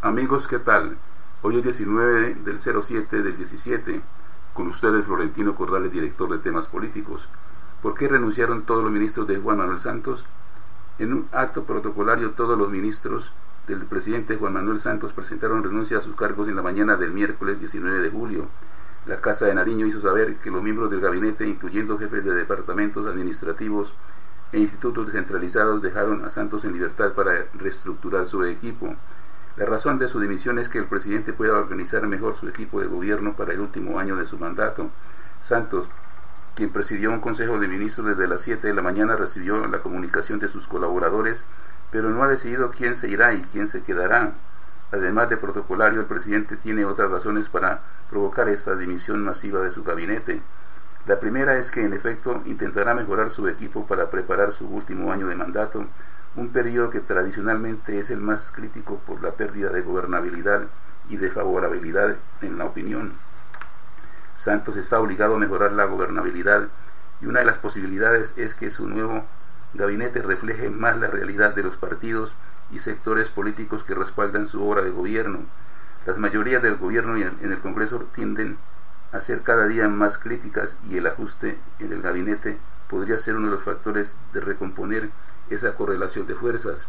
Amigos, ¿qué tal? Hoy es 19 del 07 del 17. Con ustedes Florentino Corrales, director de temas políticos. ¿Por qué renunciaron todos los ministros de Juan Manuel Santos? En un acto protocolario, todos los ministros del presidente Juan Manuel Santos presentaron renuncia a sus cargos en la mañana del miércoles 19 de julio. La Casa de Nariño hizo saber que los miembros del gabinete, incluyendo jefes de departamentos administrativos e institutos descentralizados, dejaron a Santos en libertad para reestructurar su equipo. La razón de su dimisión es que el presidente pueda organizar mejor su equipo de gobierno para el último año de su mandato. Santos, quien presidió un consejo de ministros desde las 7 de la mañana, recibió la comunicación de sus colaboradores, pero no ha decidido quién se irá y quién se quedará. Además de protocolario, el presidente tiene otras razones para provocar esta dimisión masiva de su gabinete. La primera es que en efecto intentará mejorar su equipo para preparar su último año de mandato, un periodo que tradicionalmente es el más crítico por la pérdida de gobernabilidad y de favorabilidad en la opinión. Santos está obligado a mejorar la gobernabilidad y una de las posibilidades es que su nuevo gabinete refleje más la realidad de los partidos y sectores políticos que respaldan su obra de gobierno. Las mayorías del gobierno y en el Congreso tienden a ser cada día más críticas y el ajuste en el gabinete podría ser uno de los factores de recomponer esa correlación de fuerzas.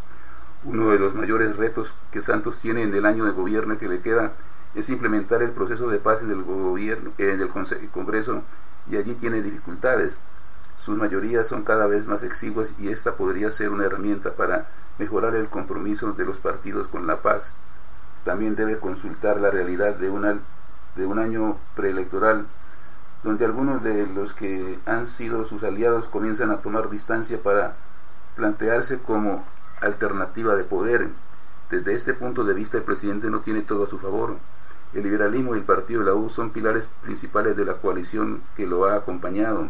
Uno de los mayores retos que Santos tiene en el año de gobierno que le queda es implementar el proceso de paz en el gobierno, en el Congreso, y allí tiene dificultades. Sus mayorías son cada vez más exiguas y esta podría ser una herramienta para mejorar el compromiso de los partidos con la paz. También debe consultar la realidad de un año preelectoral, donde algunos de los que han sido sus aliados comienzan a tomar distancia para plantearse como alternativa de poder. Desde este punto de vista, el presidente no tiene todo a su favor. El liberalismo y el partido de la U son pilares principales de la coalición que lo ha acompañado.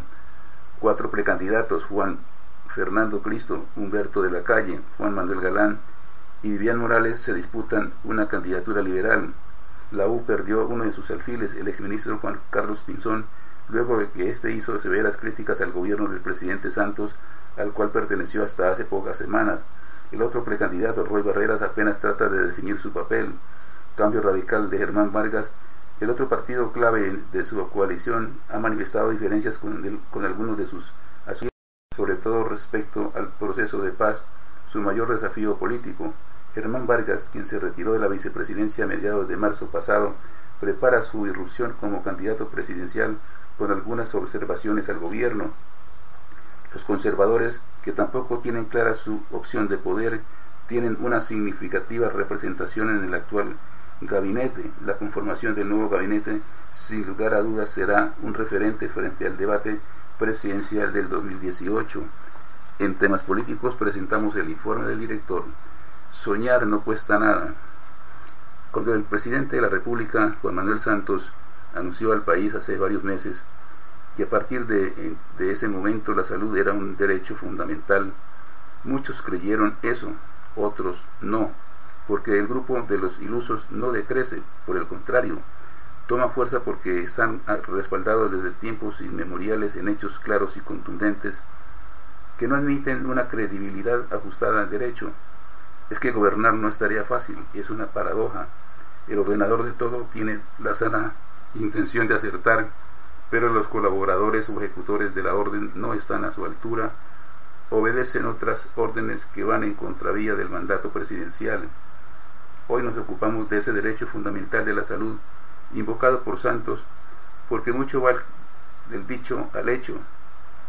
4 precandidatos: Juan Fernando Cristo, Humberto de la Calle, Juan Manuel Galán y Vivian Morales, se disputan una candidatura liberal. La U perdió uno de sus alfiles, el exministro Juan Carlos Pinzón, luego de que éste hizo severas críticas al gobierno del presidente Santos, al cual perteneció hasta hace pocas semanas. El otro precandidato, Roy Barreras, apenas trata de definir su papel. Cambio Radical de Germán Vargas, el otro partido clave de su coalición, ha manifestado diferencias con algunos de sus asociados, sobre todo respecto al proceso de paz, su mayor desafío político. Germán Vargas, quien se retiró de la vicepresidencia a mediados de marzo pasado, prepara su irrupción como candidato presidencial con algunas observaciones al gobierno. Los conservadores, que tampoco tienen clara su opción de poder, tienen una significativa representación en el actual gabinete. La conformación del nuevo gabinete, sin lugar a dudas, será un referente frente al debate presidencial del 2018. En temas políticos presentamos el informe del director. Soñar no cuesta nada. Cuando el presidente de la República, Juan Manuel Santos, anunció al país hace varios meses que a partir de ese momento la salud era un derecho fundamental, muchos creyeron eso, otros no, porque el grupo de los ilusos no decrece, por el contrario, toma fuerza porque están respaldados desde tiempos inmemoriales en hechos claros y contundentes que no admiten una credibilidad ajustada al derecho. Es que gobernar no es tarea fácil, es una paradoja. El ordenador de todo tiene la sana intención de acertar, pero los colaboradores o ejecutores de la orden no están a su altura, obedecen otras órdenes que van en contravía del mandato presidencial. Hoy nos ocupamos de ese derecho fundamental de la salud, invocado por Santos, porque mucho va del dicho al hecho,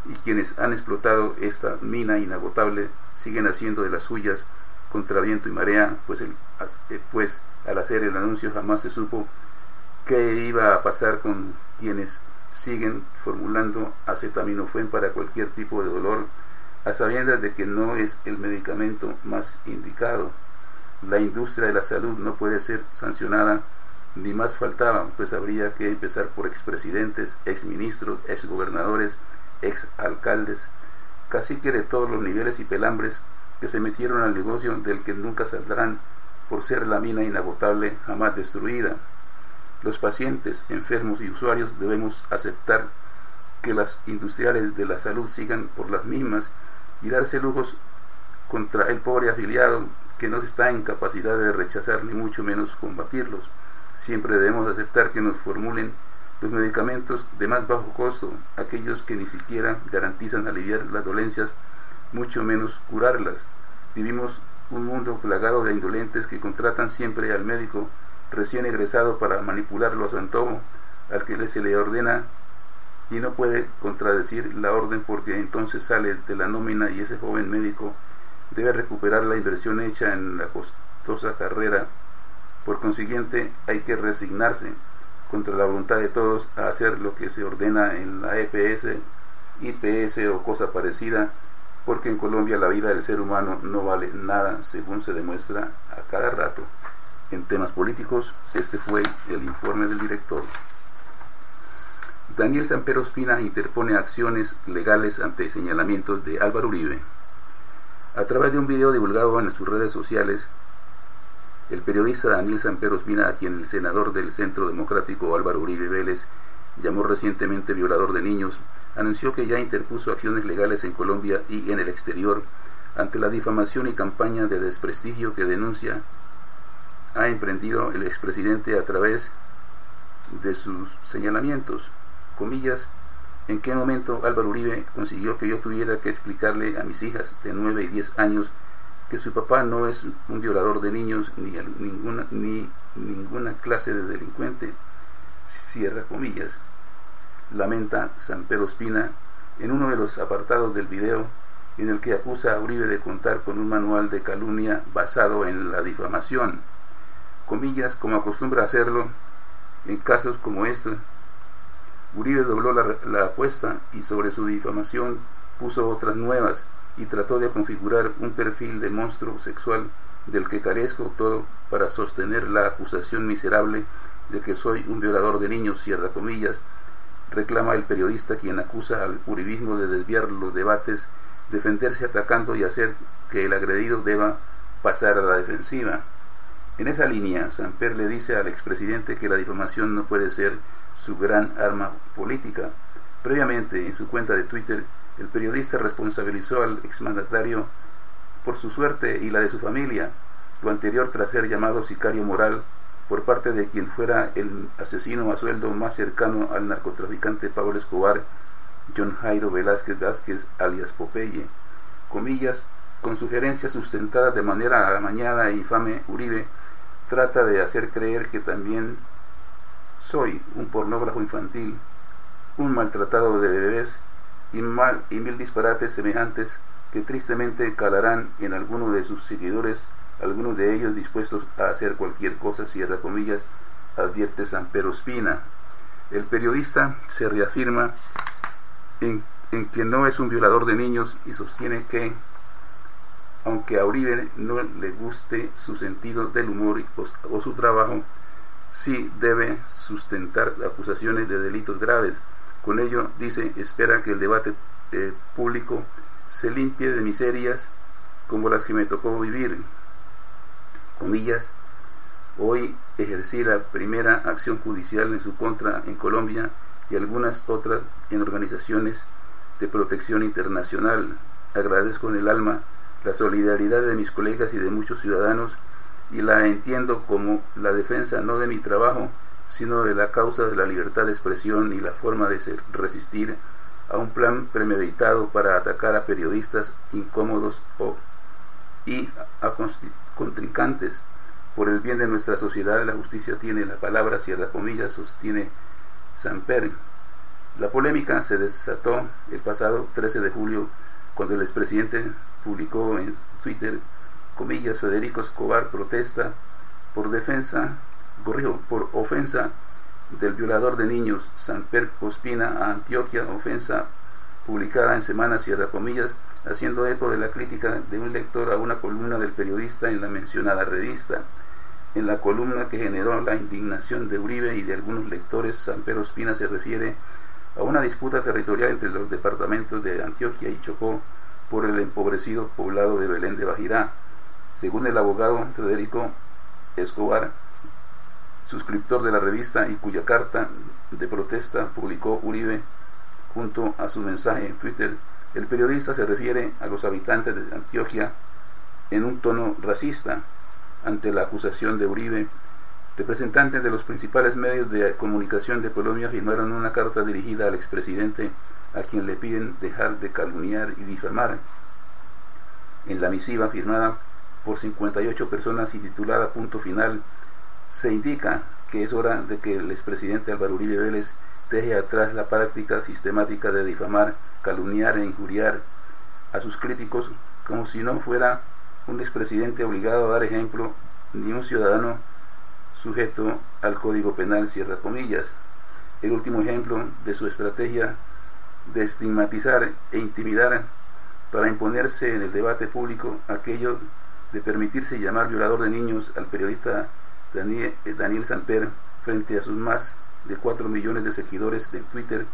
y quienes han explotado esta mina inagotable siguen haciendo de las suyas contra viento y marea, pues al hacer el anuncio jamás se supo qué iba a pasar con quienes siguen formulando acetaminofén para cualquier tipo de dolor, a sabiendas de que no es el medicamento más indicado. La industria de la salud no puede ser sancionada, ni más faltaba, pues habría que empezar por expresidentes, exministros, exgobernadores, exalcaldes, caciques de todos los niveles y pelambres que se metieron al negocio del que nunca saldrán por ser la mina inagotable jamás destruida. Los pacientes, enfermos y usuarios debemos aceptar que las industriales de la salud sigan por las mismas y darse lujos contra el pobre afiliado que no está en capacidad de rechazar ni mucho menos combatirlos. Siempre debemos aceptar que nos formulen los medicamentos de más bajo costo, aquellos que ni siquiera garantizan aliviar las dolencias, mucho menos curarlas. Vivimos un mundo plagado de indolentes que contratan siempre al médico recién egresado para manipularlo a su antojo, al que se le ordena y no puede contradecir la orden porque entonces sale de la nómina y ese joven médico debe recuperar la inversión hecha en la costosa carrera. Por consiguiente, hay que resignarse contra la voluntad de todos a hacer lo que se ordena en la EPS, IPS o cosa parecida, porque en Colombia la vida del ser humano no vale nada, según se demuestra a cada rato. En temas políticos, este fue el informe del director. Daniel Samper Ospina interpone acciones legales ante señalamientos de Álvaro Uribe. A través de un video divulgado en sus redes sociales, el periodista Daniel Samper Ospina, a quien el senador del Centro Democrático Álvaro Uribe Vélez llamó recientemente violador de niños, anunció que ya interpuso acciones legales en Colombia y en el exterior ante la difamación y campaña de desprestigio que denuncia ha emprendido el expresidente a través de sus señalamientos. Comillas, ¿en qué momento Álvaro Uribe consiguió que yo tuviera que explicarle a mis hijas de 9 y 10 años que su papá no es un violador de niños ni ninguna clase de delincuente? Cierra comillas. Lamenta Samper Ospina en uno de los apartados del video en el que acusa a Uribe de contar con un manual de calumnia basado en la difamación. Comillas, como acostumbra hacerlo en casos como estos, Uribe dobló la apuesta y sobre su difamación puso otras nuevas y trató de configurar un perfil de monstruo sexual del que carezco todo para sostener la acusación miserable de que soy un violador de niños, cierra comillas, reclama el periodista, quien acusa al uribismo de desviar los debates, defenderse atacando y hacer que el agredido deba pasar a la defensiva. En esa línea, Samper le dice al expresidente que la difamación no puede ser su gran arma política. Previamente, en su cuenta de Twitter, el periodista responsabilizó al exmandatario por su suerte y la de su familia, lo anterior tras ser llamado sicario moral por parte de quien fuera el asesino a sueldo más cercano al narcotraficante Pablo Escobar, John Jairo Velázquez Vázquez, alias Popeye. Comillas, con sugerencias sustentadas de manera amañada e infame, Uribe trata de hacer creer que también soy un pornógrafo infantil, un maltratado de bebés y mil disparates semejantes que tristemente calarán en alguno de sus seguidores, algunos de ellos dispuestos a hacer cualquier cosa, cierra comillas, advierte Samper Ospina. El periodista se reafirma en que no es un violador de niños y sostiene que, aunque a Uribe no le guste su sentido del humor o su trabajo, sí debe sustentar acusaciones de delitos graves. Con ello, dice, espera que el debate público se limpie de miserias como las que me tocó vivir. Comillas, hoy ejercí la primera acción judicial en su contra en Colombia y algunas otras en organizaciones de protección internacional. Agradezco en el alma la solidaridad de mis colegas y de muchos ciudadanos y la entiendo como la defensa no de mi trabajo, sino de la causa de la libertad de expresión y la forma de resistir a un plan premeditado para atacar a periodistas incómodos y a contrincantes. Por el bien de nuestra sociedad, la justicia tiene la palabra, cierra comillas, sostiene Samper. La polémica se desató el pasado 13 de julio cuando el expresidente publicó en Twitter, comillas, Federico Escobar protesta por ofensa del violador de niños, Samper Ospina a Antioquia, ofensa publicada en Semana, cierra comillas, haciendo eco de la crítica de un lector a una columna del periodista en la mencionada revista. En la columna que generó la indignación de Uribe y de algunos lectores, Samper Ospina se refiere a una disputa territorial entre los departamentos de Antioquia y Chocó por el empobrecido poblado de Belén de Bajirá. Según el abogado Federico Escobar, suscriptor de la revista y cuya carta de protesta publicó Uribe junto a su mensaje en Twitter, el periodista se refiere a los habitantes de Antioquia en un tono racista. Ante la acusación de Uribe, representantes de los principales medios de comunicación de Colombia firmaron una carta dirigida al expresidente, a quien le piden dejar de calumniar y difamar. En la misiva, firmada por 58 personas y titulada Punto Final, se indica que es hora de que el expresidente Álvaro Uribe Vélez deje atrás la práctica sistemática de difamar, calumniar e injuriar a sus críticos, como si no fuera un expresidente obligado a dar ejemplo ni un ciudadano sujeto al Código Penal, cierra comillas. El último ejemplo de su estrategia de estigmatizar e intimidar para imponerse en el debate público, aquello de permitirse llamar violador de niños al periodista Daniel Samper frente a sus más de 4 millones de seguidores en Twitter,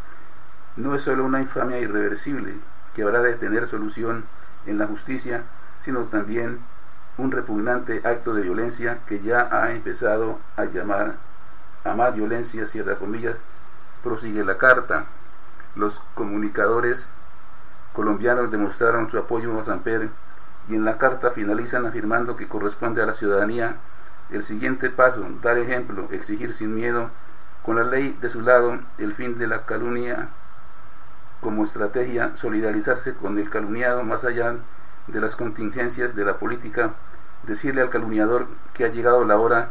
no es solo una infamia irreversible que habrá de tener solución en la justicia, sino también un repugnante acto de violencia que ya ha empezado a llamar a más violencia, cierra comillas. Prosigue la carta. Los comunicadores colombianos demostraron su apoyo a Samper y en la carta finalizan afirmando que corresponde a la ciudadanía el siguiente paso: dar ejemplo, exigir sin miedo, con la ley de su lado, el fin de la calumnia como estrategia, solidarizarse con el calumniado más allá de las contingencias de la política, decirle al calumniador que ha llegado la hora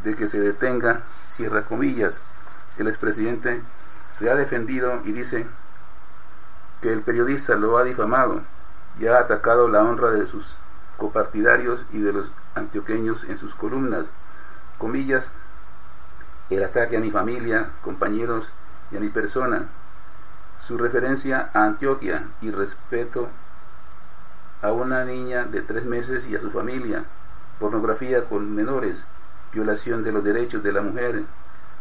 de que se detenga, cierra comillas. El expresidente se ha defendido y dice que el periodista lo ha difamado y ha atacado la honra de sus copartidarios y de los antioqueños en sus columnas. Comillas, el ataque a mi familia, compañeros y a mi persona, su referencia a Antioquia y respeto a una niña de 3 meses y a su familia, pornografía con menores, violación de los derechos de la mujer,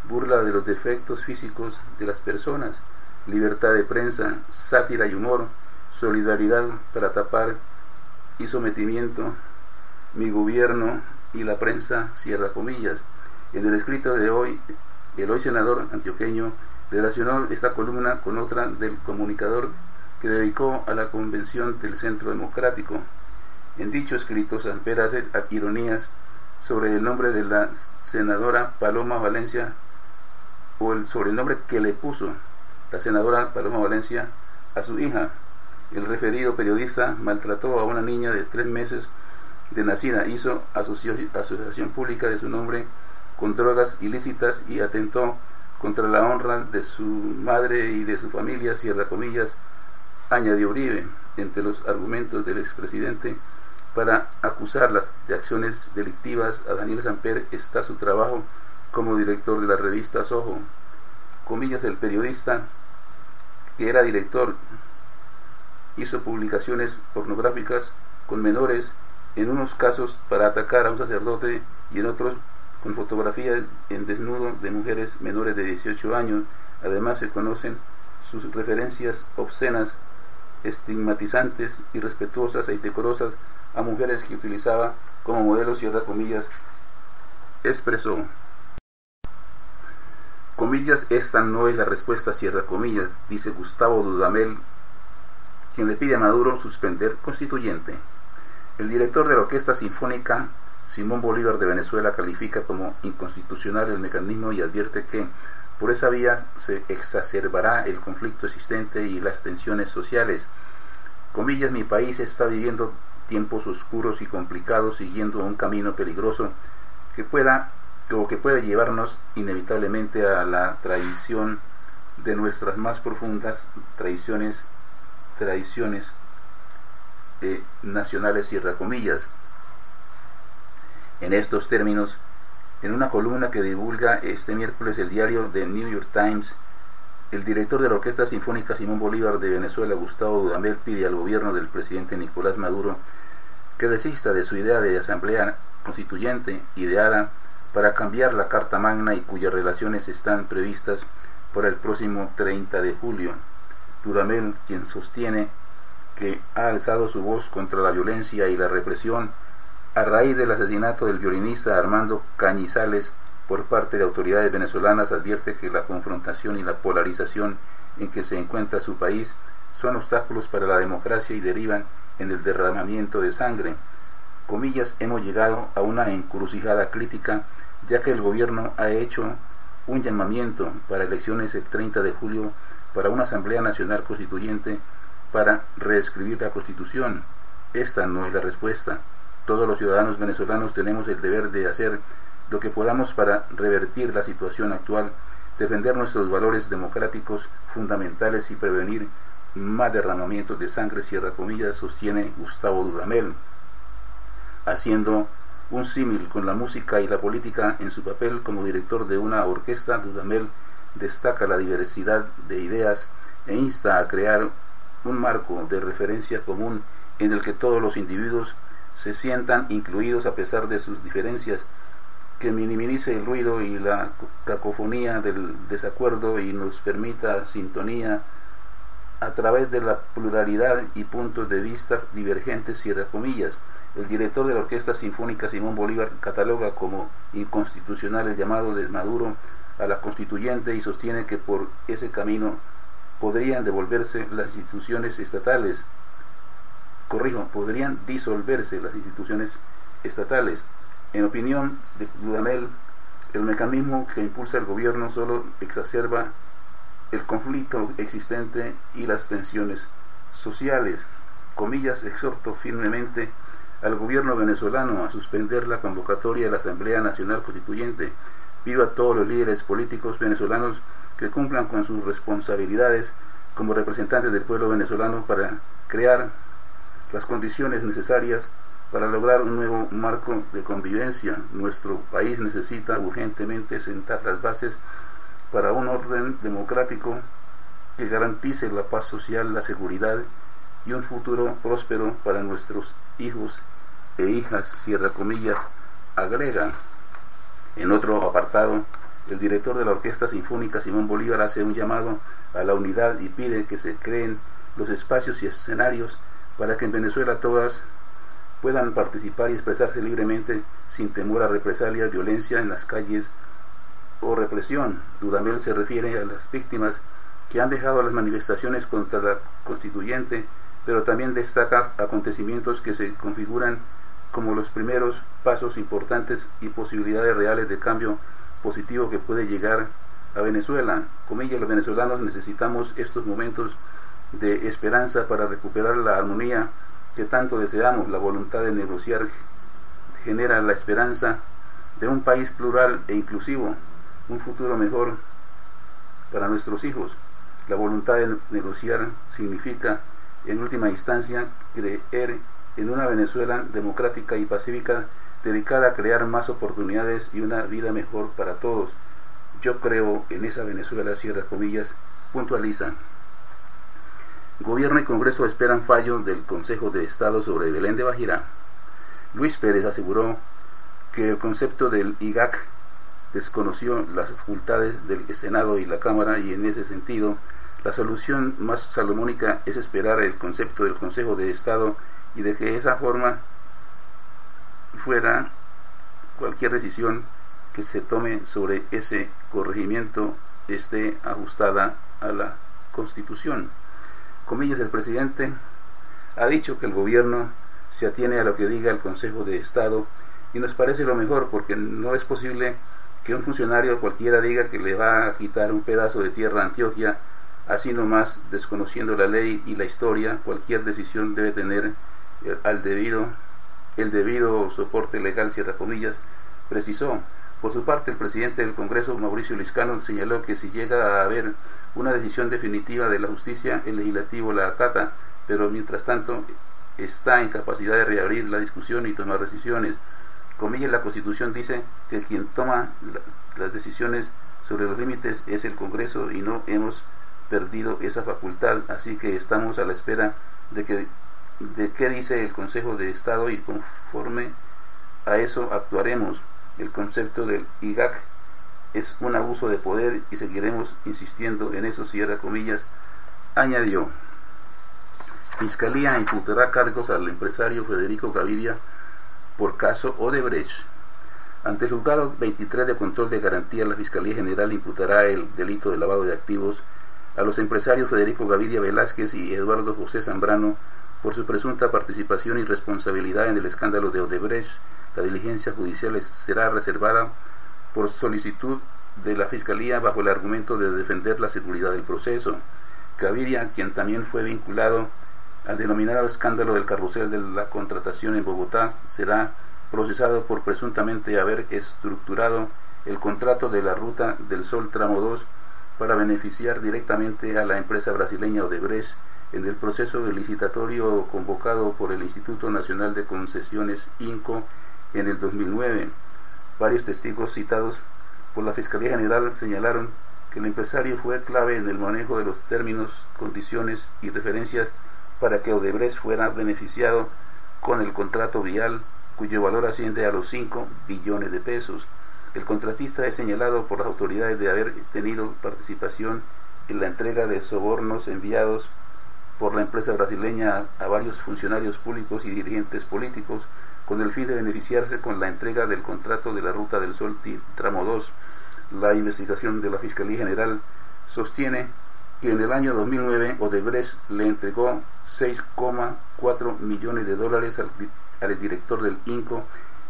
burla de los defectos físicos de las personas, libertad de prensa, sátira y humor, solidaridad para tapar y sometimiento, mi gobierno y la prensa, cierra comillas. En el escrito de hoy, el hoy senador antioqueño relacionó esta columna con otra del comunicador que dedicó a la convención del Centro Democrático. En dicho escrito, Samper hace ironías sobre el nombre de la senadora Paloma Valencia, o el sobrenombre que le puso la senadora Paloma Valencia a su hija. El referido periodista maltrató a una niña de 3 meses de nacida, hizo asociación pública de su nombre con drogas ilícitas y atentó contra la honra de su madre y de su familia, cierra comillas, añadió Uribe. Entre los argumentos del expresidente para acusarlas de acciones delictivas a Daniel Samper está su trabajo como director de la revista Soho. Comillas, el periodista, que era director, hizo publicaciones pornográficas con menores, en unos casos para atacar a un sacerdote y en otros con fotografías en desnudo de mujeres menores de 18 años. Además se conocen sus referencias obscenas, estigmatizantes, irrespetuosas e indecorosas a mujeres que utilizaba como modelos, cierra comillas. Expresó, comillas, esta no es la respuesta, cierra comillas, dice Gustavo Dudamel, quien le pide a Maduro suspender constituyente. El director de la Orquesta Sinfónica Simón Bolívar de Venezuela califica como inconstitucional el mecanismo y advierte que por esa vía se exacerbará el conflicto existente y las tensiones sociales. Comillas, mi país está viviendo tiempos oscuros y complicados, siguiendo un camino peligroso que puede llevarnos inevitablemente a la traición de nuestras más profundas tradiciones nacionales, cierra comillas. En estos términos, en una columna que divulga este miércoles el diario The New York Times, el director de la Orquesta Sinfónica Simón Bolívar de Venezuela, Gustavo Dudamel, pide al gobierno del presidente Nicolás Maduro que desista de su idea de asamblea constituyente ideada para cambiar la Carta Magna y cuyas relaciones están previstas para el próximo 30 de julio. Dudamel, quien sostiene que ha alzado su voz contra la violencia y la represión a raíz del asesinato del violinista Armando Cañizales por parte de autoridades venezolanas, advierte que la confrontación y la polarización en que se encuentra su país son obstáculos para la democracia y derivan en el derramamiento de sangre. comillas, hemos llegado a una encrucijada crítica, ya que el gobierno ha hecho un llamamiento para elecciones el 30 de julio para una Asamblea Nacional Constituyente para reescribir la Constitución. Esta no es la respuesta. Todos los ciudadanos venezolanos tenemos el deber de hacer lo que podamos para revertir la situación actual, defender nuestros valores democráticos fundamentales y prevenir más derramamientos de sangre, cierra comillas, sostiene Gustavo Dudamel, haciendo un símil con la música y la política. En su papel como director de una orquesta, Dudamel destaca la diversidad de ideas e insta a crear un marco de referencia común en el que todos los individuos se sientan incluidos a pesar de sus diferencias, que minimice el ruido y la cacofonía del desacuerdo y nos permita sintonía a través de la pluralidad y puntos de vista divergentes, cierra comillas. El director de la Orquesta Sinfónica Simón Bolívar cataloga como inconstitucional el llamado de Maduro a la constituyente y sostiene que por ese camino podrían devolverse las instituciones estatales. Podrían disolverse las instituciones estatales. En opinión de Dudamel, el mecanismo que impulsa el gobierno solo exacerba el conflicto existente y las tensiones sociales. Comillas, exhorto firmemente al gobierno venezolano a suspender la convocatoria de la Asamblea Nacional Constituyente. Pido a todos los líderes políticos venezolanos que cumplan con sus responsabilidades como representantes del pueblo venezolano para crear las condiciones necesarias para lograr un nuevo marco de convivencia. Nuestro país necesita urgentemente sentar las bases para un orden democrático que garantice la paz social, la seguridad y un futuro próspero para nuestros hijos e hijas, cierra comillas, agrega. En otro apartado, el director de la Orquesta Sinfónica Simón Bolívar hace un llamado a la unidad y pide que se creen los espacios y escenarios para que en Venezuela todas puedan participar y expresarse libremente sin temor a represalias, violencia en las calles o represión. Dudamel se refiere a las víctimas que han dejado las manifestaciones contra la constituyente, pero también destaca acontecimientos que se configuran como los primeros pasos importantes y posibilidades reales de cambio positivo que puede llegar a Venezuela. Comillas, los venezolanos necesitamos estos momentos de esperanza para recuperar la armonía que tanto deseamos. La voluntad de negociar genera la esperanza de un país plural e inclusivo, un futuro mejor para nuestros hijos. La voluntad de negociar significa, en última instancia, creer en una Venezuela democrática y pacífica dedicada a crear más oportunidades y una vida mejor para todos. Yo creo en esa Venezuela, cierra comillas, puntualiza. Gobierno y Congreso esperan fallo del Consejo de Estado sobre Belén de Bajirá. Luis Pérez aseguró que el concepto del IGAC desconoció las facultades del Senado y la Cámara, y en ese sentido la solución más salomónica es esperar el concepto del Consejo de Estado y de que esa forma fuera cualquier decisión que se tome sobre ese corregimiento esté ajustada a la Constitución. Comillas, el presidente ha dicho que el gobierno se atiene a lo que diga el Consejo de Estado y nos parece lo mejor, porque no es posible que un funcionario cualquiera diga que le va a quitar un pedazo de tierra a Antioquia así nomás, desconociendo la ley y la historia. Cualquier decisión debe tener el debido soporte legal, cierra comillas, precisó. Por su parte, el presidente del Congreso, Mauricio Liscano, señaló que si llega a haber una decisión definitiva de la justicia, el legislativo la acata, pero mientras tanto está en capacidad de reabrir la discusión y tomar decisiones. Comillas, la Constitución dice que quien toma las decisiones sobre los límites es el Congreso y no hemos perdido esa facultad, así que estamos a la espera de qué dice el Consejo de Estado y conforme a eso actuaremos. El concepto del IGAC es un abuso de poder y seguiremos insistiendo en eso, cierra comillas, añadió. Fiscalía imputará cargos al empresario Federico Gaviria por caso Odebrecht. Ante el juzgado 23 de control de garantía, la Fiscalía General imputará el delito de lavado de activos a los empresarios Federico Gaviria Velázquez y Eduardo José Zambrano por su presunta participación y responsabilidad en el escándalo de Odebrecht. La diligencia judicial será reservada por solicitud de la Fiscalía bajo el argumento de defender la seguridad del proceso. Gaviria, quien también fue vinculado al denominado escándalo del carrusel de la contratación en Bogotá, será procesado por presuntamente haber estructurado el contrato de la Ruta del Sol Tramo 2 para beneficiar directamente a la empresa brasileña Odebrecht en el proceso licitatorio convocado por el Instituto Nacional de Concesiones INCO en el 2009. Varios testigos citados por la Fiscalía General señalaron que el empresario fue clave en el manejo de los términos, condiciones y referencias para que Odebrecht fuera beneficiado con el contrato vial, cuyo valor asciende a los 5 billones de pesos. El contratista es señalado por las autoridades de haber tenido participación en la entrega de sobornos enviados por la empresa brasileña a varios funcionarios públicos y dirigentes políticos con el fin de beneficiarse con la entrega del contrato de la Ruta del Sol Tramo 2. La investigación de la Fiscalía General sostiene que en el año 2009 Odebrecht le entregó 6,4 millones de dólares al director del INCO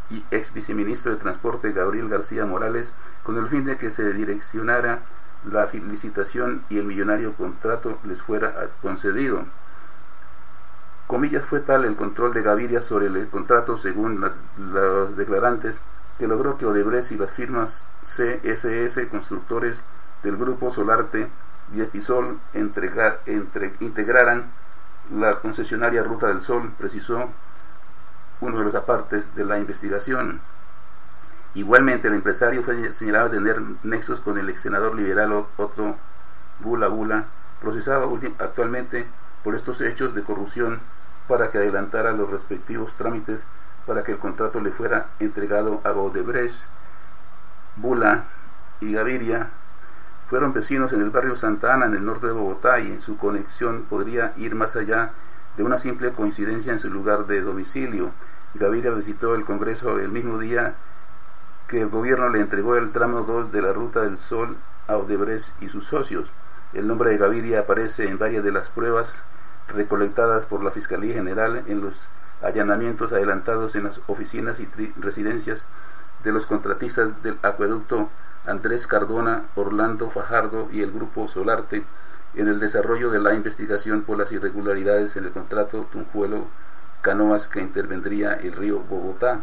y ex viceministro de Transporte Gabriel García Morales con el fin de que se direccionara la licitación y el millonario contrato les fuera concedido. Comillas, fue tal el control de Gaviria sobre el contrato, según los declarantes, que logró que Odebrecht y las firmas CSS Constructores del Grupo Solarte y Episol integraran la concesionaria Ruta del Sol, precisó uno de los apartes de la investigación. Igualmente, el empresario fue señalado de tener nexos con el ex senador liberal Otto Bula, procesado actualmente por estos hechos de corrupción para que adelantara los respectivos trámites para que el contrato le fuera entregado a Odebrecht. Bula y Gaviria fueron vecinos en el barrio Santa Ana, en el norte de Bogotá, y en su conexión podría ir más allá de una simple coincidencia en su lugar de domicilio. Gaviria visitó el Congreso el mismo día que el gobierno le entregó el tramo 2 de la Ruta del Sol a Odebrecht y sus socios. El nombre de Gaviria aparece en varias de las pruebas recolectadas por la Fiscalía General en los allanamientos adelantados en las oficinas y residencias de los contratistas del acueducto Andrés Cardona, Orlando Fajardo y el Grupo Solarte en el desarrollo de la investigación por las irregularidades en el contrato Tunjuelo-Canoas que intervendría el río Bogotá.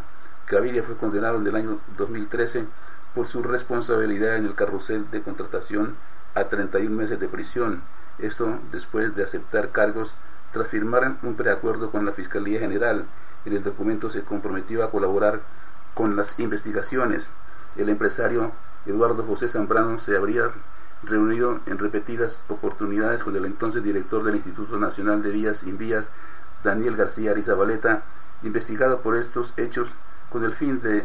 Gaviria fue condenado en el año 2013 por su responsabilidad en el carrusel de contratación a 31 meses de prisión. Esto después de aceptar cargos tras firmar un preacuerdo con la Fiscalía General. En el documento se comprometió a colaborar con las investigaciones. El empresario Eduardo José Zambrano se habría reunido en repetidas oportunidades con el entonces director del Instituto Nacional de Vías y Vías, Daniel García Arizabaleta, investigado por estos hechos con el fin de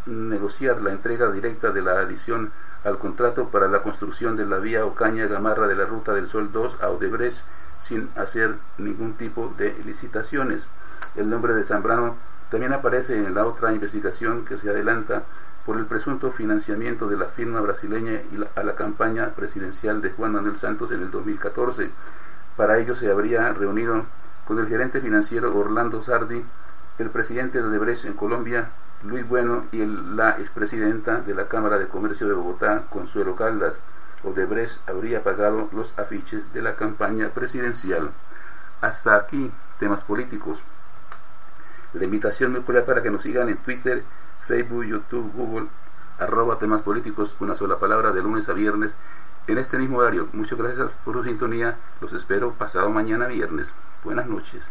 negociar la entrega directa de la adición al contrato para la construcción de la vía Ocaña-Gamarra de la Ruta del Sol 2 a Odebrecht sin hacer ningún tipo de licitaciones. El nombre de Zambrano también aparece en la otra investigación que se adelanta por el presunto financiamiento de la firma brasileña a la campaña presidencial de Juan Manuel Santos en el 2014. Para ello se habría reunido con el gerente financiero Orlando Sardi, el presidente de Odebrecht en Colombia, Luis Bueno, y la expresidenta de la Cámara de Comercio de Bogotá, Consuelo Caldas. Odebrecht habría pagado los afiches de la campaña presidencial. Hasta aquí, temas políticos. La invitación muy cordial para que nos sigan en Twitter, Facebook, YouTube, Google, @temas políticos, una sola palabra, de lunes a viernes, en este mismo horario. Muchas gracias por su sintonía. Los espero pasado mañana viernes. Buenas noches.